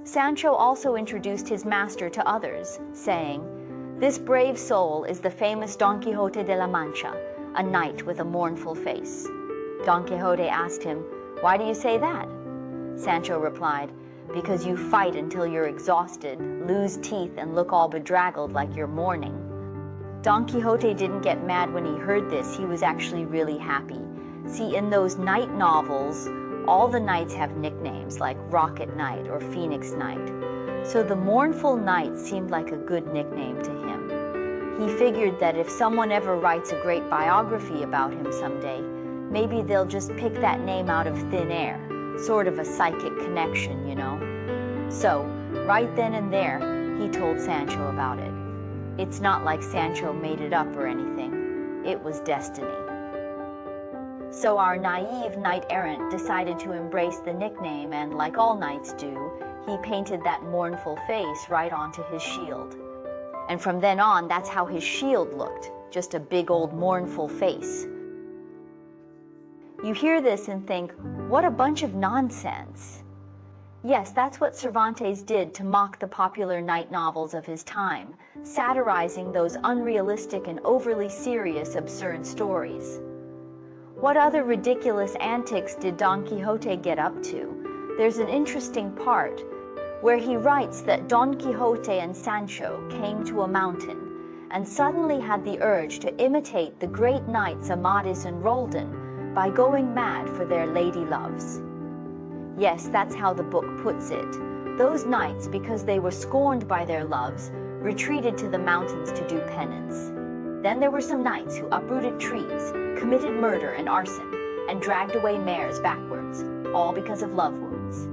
Sancho also introduced his master to others, saying, "This brave soul is the famous Don Quixote de la Mancha, a knight with a mournful face." Don Quixote asked him, "Why do you say that?" Sancho replied, "Because you fight until you're exhausted, lose teeth, and look all bedraggled like you're mourning." Don Quixote didn't get mad when he heard this. He was actually really happy. See, in those knight novels, all the knights have nicknames like Rocket Knight or Phoenix Knight. So the mournful knight seemed like a good nickname to him. He figured that if someone ever writes a great biography about him someday, maybe they'll just pick that name out of thin air, sort of a psychic connection, you know? So, right then and there, he told Sancho about it. It's not like Sancho made it up or anything. It was destiny. So our naive knight-errant decided to embrace the nickname, and like all knights do, he painted that mournful face right onto his shield. And from then on, that's how his shield looked, just a big old mournful face. You hear this and think, what a bunch of nonsense. Yes, that's what Cervantes did to mock the popular knight novels of his time, satirizing those unrealistic and overly serious, absurd stories. What other ridiculous antics did Don Quixote get up to? There's an interesting part where he writes that Don Quixote and Sancho came to a mountain and suddenly had the urge to imitate the great knights Amadis and Roldan by going mad for their lady loves. Yes, that's how the book puts it. Those knights, because they were scorned by their loves, retreated to the mountains to do penance. Then there were some knights who uprooted trees, committed murder and arson, and dragged away mares backwards, all because of love wounds.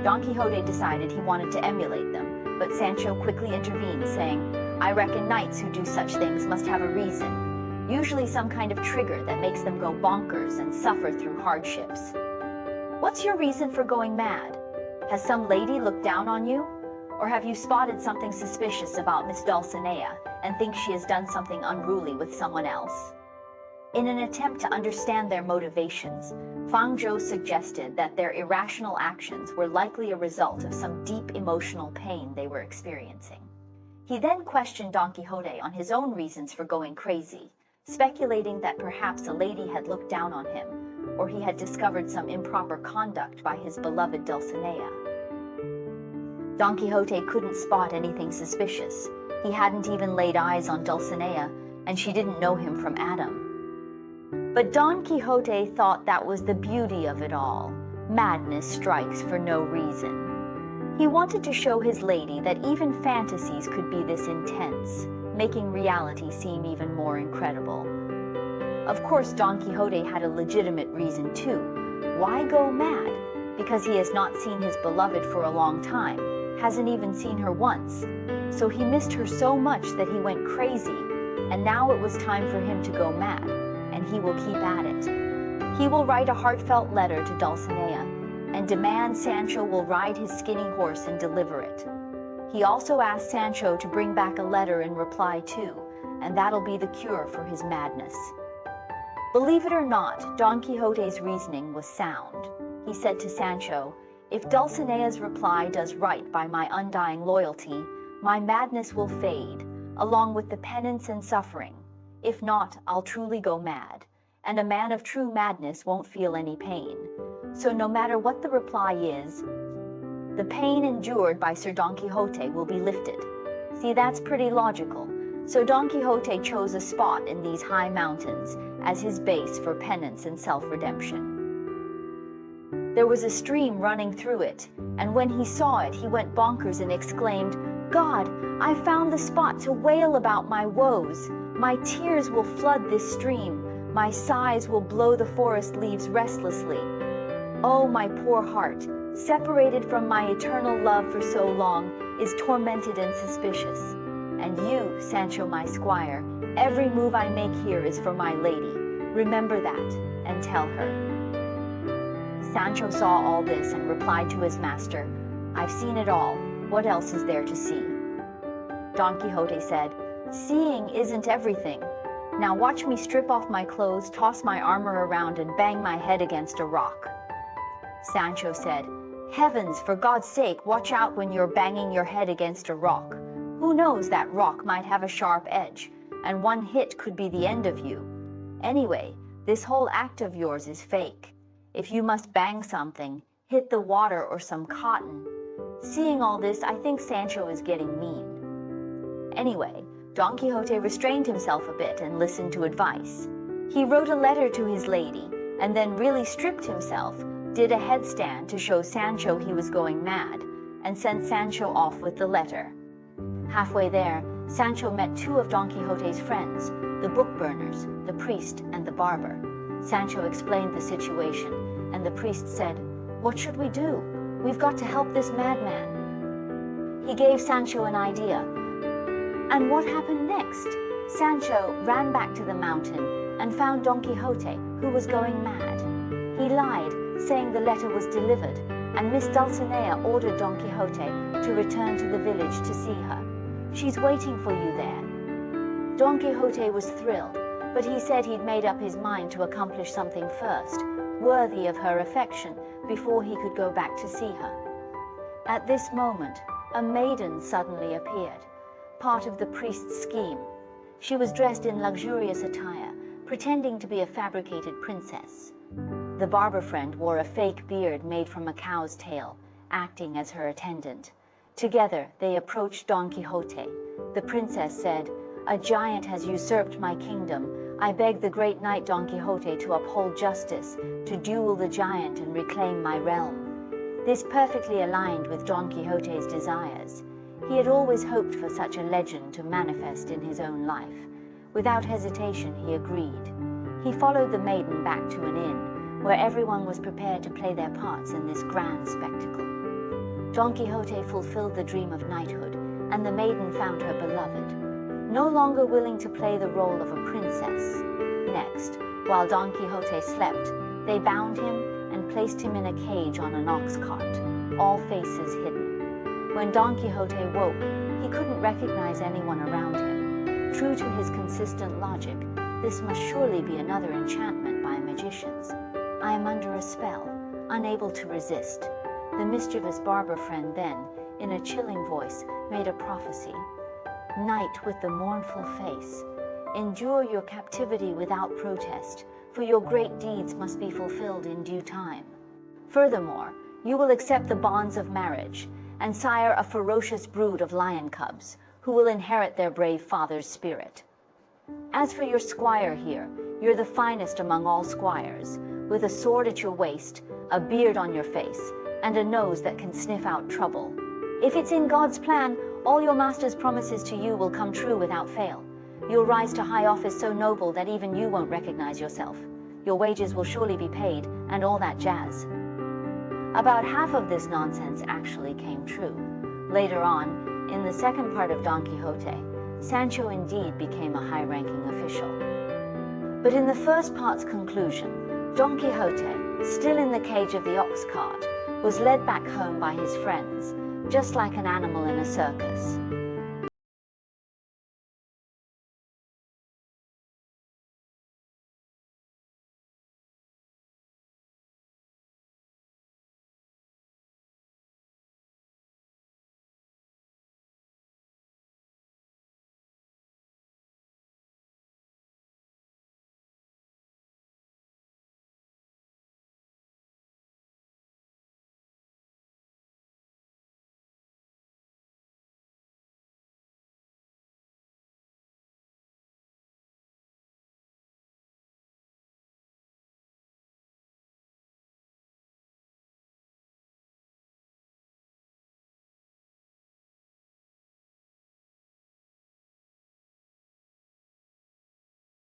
Don Quixote decided he wanted to emulate them, but Sancho quickly intervened, saying, "I reckon knights who do such things must have a reason, usually some kind of trigger that makes them go bonkers and suffer through hardships. What's your reason for going mad? Has some lady looked down on you? Or have you spotted something suspicious about Miss Dulcinea and think she has done something unruly with someone else?" In an attempt to understand their motivations, Fang Zhou suggested that their irrational actions were likely a result of some deep emotional pain they were experiencing. He then questioned Don Quixote on his own reasons for going crazy, speculating that perhaps a lady had looked down on him, or he had discovered some improper conduct by his beloved Dulcinea. Don Quixote couldn't spot anything suspicious. He hadn't even laid eyes on Dulcinea, and she didn't know him from Adam. But Don Quixote thought that was the beauty of it all. Madness strikes for no reason. He wanted to show his lady that even fantasies could be this intense, making reality seem even more incredible. Of course, Don Quixote had a legitimate reason too. Why go mad? Because he has not seen his beloved for a long time, hasn't even seen her once. So he missed her so much that he went crazy, and now it was time for him to go mad, and he will keep at it. He will write a heartfelt letter to Dulcinea, and demand Sancho will ride his skinny horse and deliver it. He also asked Sancho to bring back a letter in reply too, and that'll be the cure for his madness. Believe it or not, Don Quixote's reasoning was sound. He said to Sancho, "If Dulcinea's reply does right by my undying loyalty, my madness will fade, along with the penance and suffering. If not, I'll truly go mad, and a man of true madness won't feel any pain. So no matter what the reply is, the pain endured by Sir Don Quixote will be lifted." See, that's pretty logical. So Don Quixote chose a spot in these high mountains as his base for penance and self-redemption. There was a stream running through it, and when he saw it, he went bonkers and exclaimed, "God, I found the spot to wail about my woes. My tears will flood this stream. My sighs will blow the forest leaves restlessly. Oh, my poor heart, separated from my eternal love for so long, is tormented and suspicious. And you, Sancho my squire, every move I make here is for my lady. Remember that, and tell her." Sancho saw all this and replied to his master, "I've seen it all. What else is there to see?" Don Quixote said, "Seeing isn't everything. Now watch me strip off my clothes, toss my armor around, and bang my head against a rock." Sancho said, Heavens, for God's sake, watch out when you're banging your head against a rock. Who knows, that rock might have a sharp edge, and one hit could be the end of you. Anyway, this whole act of yours is fake. If you must bang something, hit the water or some cotton. Seeing all this, I think Sancho is getting mean. Anyway, Don Quixote restrained himself a bit and listened to advice. He wrote a letter to his lady, and then really stripped himself, did a headstand to show Sancho he was going mad, and sent Sancho off with the letter. Halfway there, Sancho met two of Don Quixote's friends, the book burners, the priest, and the barber. Sancho explained the situation, and the priest said, "What should we do? We've got to help this madman." He gave Sancho an idea. And what happened next? Sancho ran back to the mountain and found Don Quixote, who was going mad. He lied, saying the letter was delivered, and Miss Dulcinea ordered Don Quixote to return to the village to see her. "She's waiting for you there." Don Quixote was thrilled, but he said he'd made up his mind to accomplish something first, worthy of her affection, before he could go back to see her. At this moment, a maiden suddenly appeared, part of the priest's scheme. She was dressed in luxurious attire, pretending to be a fabricated princess. The barber friend wore a fake beard made from a cow's tail, acting as her attendant. Together, they approached Don Quixote. The princess said, "A giant has usurped my kingdom. I beg the great knight Don Quixote to uphold justice, to duel the giant and reclaim my realm." This perfectly aligned with Don Quixote's desires. He had always hoped for such a legend to manifest in his own life. Without hesitation, he agreed. He followed the maiden back to an inn, where everyone was prepared to play their parts in this grand spectacle. Don Quixote fulfilled the dream of knighthood, and the maiden found her beloved, no longer willing to play the role of a princess. Next, while Don Quixote slept, they bound him and placed him in a cage on an ox cart, all faces hidden. When Don Quixote woke, he couldn't recognize anyone around him. True to his consistent logic, this must surely be another enchantment by magicians. I am under a spell, unable to resist. The mischievous barber friend then, in a chilling voice, made a prophecy. "Knight with the mournful face, endure your captivity without protest, for your great deeds must be fulfilled in due time. Furthermore, you will accept the bonds of marriage, and sire a ferocious brood of lion cubs, who will inherit their brave father's spirit. As for your squire here, you're the finest among all squires, with a sword at your waist, a beard on your face, and a nose that can sniff out trouble. If it's in God's plan, all your master's promises to you will come true without fail. You'll rise to high office so noble that even you won't recognize yourself. Your wages will surely be paid, and all that jazz." About half of this nonsense actually came true. Later on, in the second part of Don Quixote, Sancho indeed became a high-ranking official. But in the first part's conclusion, Don Quixote, still in the cage of the ox cart, was led back home by his friends, just like an animal in a circus.